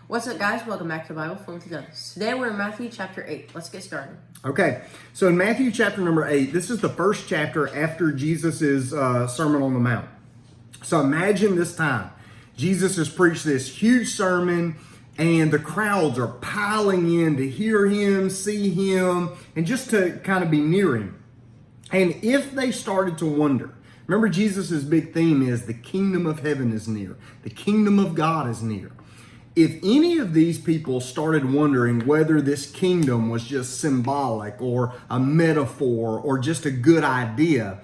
What's up, guys? Welcome back to Bible Formed Together. Today we're in Matthew chapter 8. Let's get started. Okay, so in Matthew chapter number 8, this is the first chapter after Jesus' Sermon on the Mount. So imagine this time. Jesus has preached this huge sermon, and the crowds are piling in to hear him, see him, and just to kind of be near him. And if they started to wonder, remember Jesus' big theme is the kingdom of heaven is near. The kingdom of God is near. If any of these people started wondering whether this kingdom was just symbolic or a metaphor or just a good idea,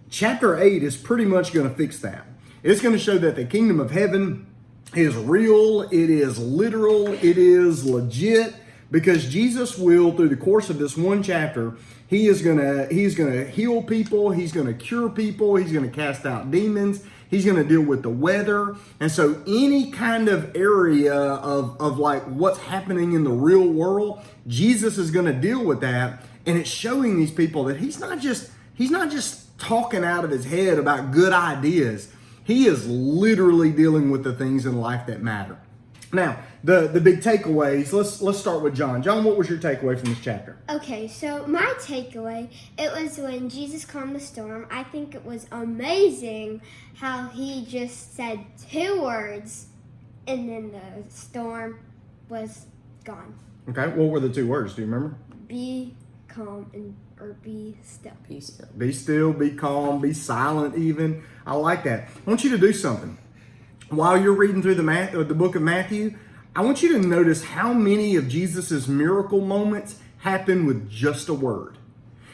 chapter 8 is pretty much going to fix that. It's going to show that the kingdom of heaven is real, it is literal, it is legit, because Jesus will, through the course of this one chapter, he's gonna heal people, he's gonna cure people, he's gonna cast out demons, he's gonna deal with the weather. And so any kind of area of like what's happening in the real world, Jesus is gonna deal with that. And it's showing these people that he's not just talking out of his head about good ideas. He is literally dealing with the things in life that matter. Now, the big takeaways, let's start with John. John, what was your takeaway from this chapter? Okay, so my takeaway, it was when Jesus calmed the storm. I think it was amazing how he just said 2 words and then the storm was gone. Okay, what were the 2 words? Do you remember? Be calm or be still. Be still. Be still, be calm, be silent even. I like that. I want you to do something. While you're reading through the book of Matthew, I want you to notice how many of Jesus's miracle moments happen with just a word.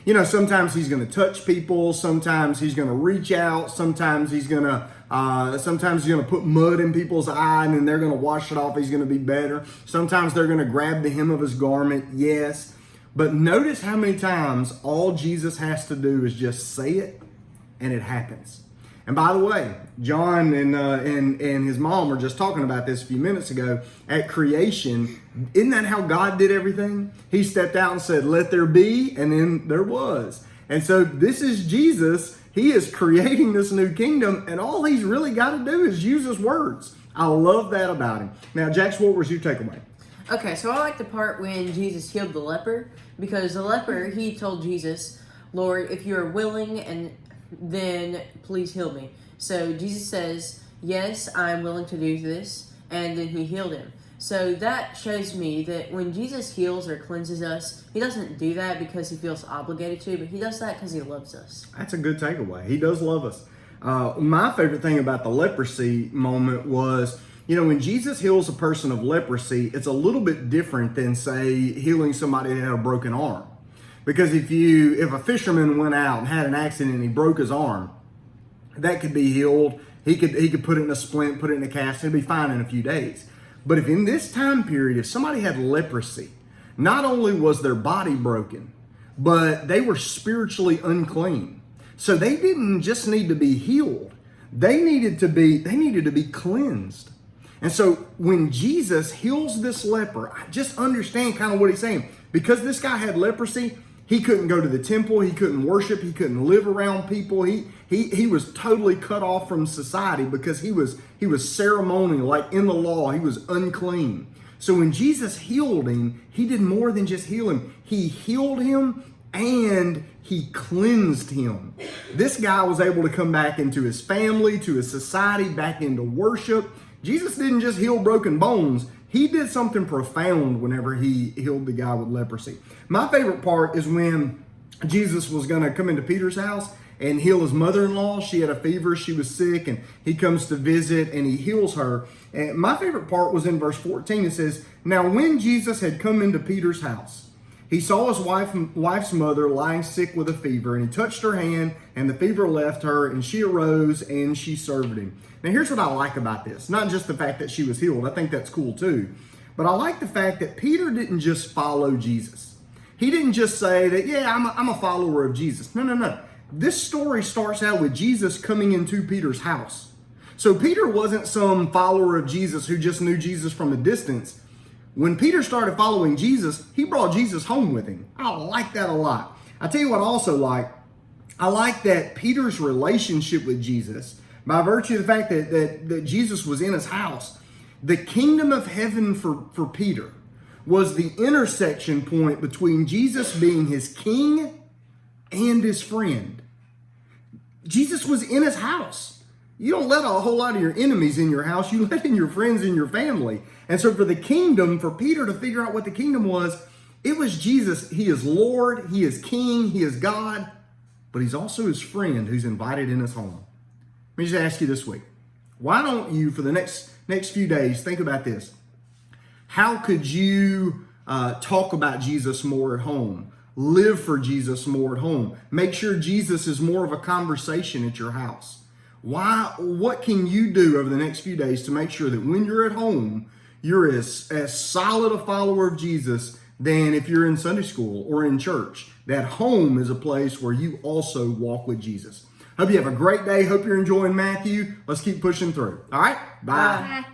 You know, sometimes he's going to touch people, sometimes he's going to reach out, sometimes he's going to put mud in people's eye and then they're going to wash it off. He's going to be better. Sometimes they're going to grab the hem of his garment. Yes. But notice how many times all Jesus has to do is just say it and it happens. And by the way, John and his mom were just talking about this a few minutes ago. At creation, isn't that how God did everything? He stepped out and said, "Let there be," and then there was. And so this is Jesus. He is creating this new kingdom, and all he's really got to do is use his words. I love that about him. Now, Jax, what was your takeaway? Okay, so I like the part when Jesus healed the leper, because the leper, he told Jesus, "Lord, if you are willing, and then please heal me." So Jesus says, "Yes, I'm willing to do this," and then he healed him. So that shows me that when Jesus heals or cleanses us, he doesn't do that because he feels obligated to, but he does that because he loves us. That's a good takeaway. He does love us. My favorite thing about the leprosy moment was, you know, when Jesus heals a person of leprosy, it's a little bit different than, say, healing somebody that had a broken arm. Because if a fisherman went out and had an accident and he broke his arm, that could be healed. He could put it in a splint, put it in a cast, and it'd be fine in a few days. But if in this time period, if somebody had leprosy, not only was their body broken, but they were spiritually unclean. So they didn't just need to be healed. They needed to be cleansed. And so when Jesus heals this leper, I just understand kind of what he's saying. Because this guy had leprosy, he couldn't go to the temple, he couldn't worship, he couldn't live around people. He was totally cut off from society because he was ceremonial, like in the law, he was unclean. So when Jesus healed him, he did more than just heal him. He healed him and he cleansed him. This guy was able to come back into his family, to his society, back into worship. Jesus didn't just heal broken bones. He did something profound whenever he healed the guy with leprosy. My favorite part is when Jesus was going to come into Peter's house and heal his mother-in-law. She had a fever, she was sick, and he comes to visit and he heals her. And my favorite part was in verse 14. It says, "Now when Jesus had come into Peter's house, he saw his wife's mother lying sick with a fever, and he touched her hand, and the fever left her, and she arose and she served him." Now here's what I like about this. Not just the fact that she was healed. I think that's cool too. But I like the fact that Peter didn't just follow Jesus. He didn't just say that, yeah, I'm a follower of Jesus. No. This story starts out with Jesus coming into Peter's house. So Peter wasn't some follower of Jesus who just knew Jesus from a distance. When Peter started following Jesus, he brought Jesus home with him. I like that a lot. I tell you what I also like. I like that Peter's relationship with Jesus, by virtue of the fact that Jesus was in his house, The kingdom of heaven for Peter was the intersection point between Jesus being his king and his friend. Jesus was in his house. You don't let a whole lot of your enemies in your house. You let in your friends and your family. And so for the kingdom, for Peter to figure out what the kingdom was, it was Jesus. He is Lord. He is King. He is God. But he's also his friend who's invited in his home. Let me just ask you this week. Why don't you, for the next few days, think about this. How could you talk about Jesus more at home? Live for Jesus more at home. Make sure Jesus is more of a conversation at your house. What can you do over the next few days to make sure that when you're at home, you're as solid a follower of Jesus than if you're in Sunday school or in church? That home is a place where you also walk with Jesus. Hope you have a great day. Hope you're enjoying Matthew. Let's keep pushing through. All right? Bye. Bye.